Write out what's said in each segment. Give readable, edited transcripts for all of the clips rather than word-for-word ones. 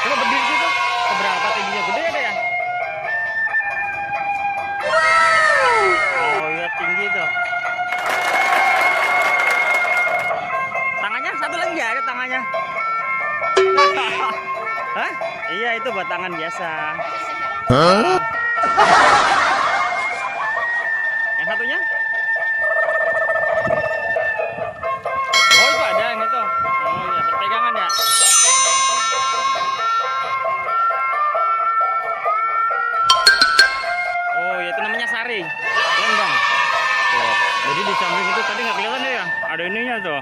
Coba berdiri situ. Seberapa tingginya? Gede ada ya? Oh iya tinggi tuh. Tangannya satu lagi ya, ada tangannya. Hah? Iya itu buat tangan biasa. Hah? Yang satunya? Oh itu ada yang itu. Oh iya berpegangan ya. Oh iya itu namanya saring. Lenggang. Oh, jadi di samping itu tadi nggak kelihatan ya? Ada ininya tuh.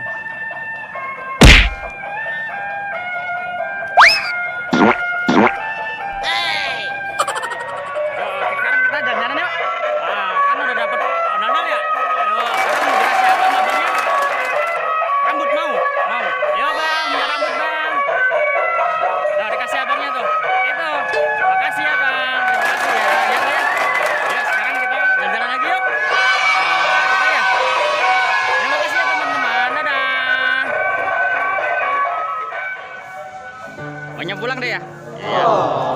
Sekarang kita jalan-jalan yuk. Kan udah dapet ondel ya. Sekarang mau dikasih apa sama abangnya? Rambut mau? Mau. Yo bang, minta rambut bang. Udah dikasih abangnya tuh. Itu. Makasih ya bang. Terima kasih ya. Ya bang ya. Ya sekarang kita jalan-jalan lagi yuk. Kita ya. Terima kasih ya teman-teman. Dadah. Banyak pulang deh ya. Iya.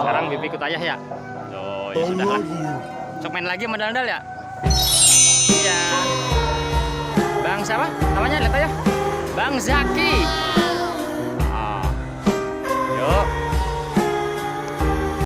Sekarang bibi ikut ayah ya. Oh ya sudah lah. Sok main lagi sama ondel ya. Iya. Bang siapa? Namanya lihat aja. Bang Zaki.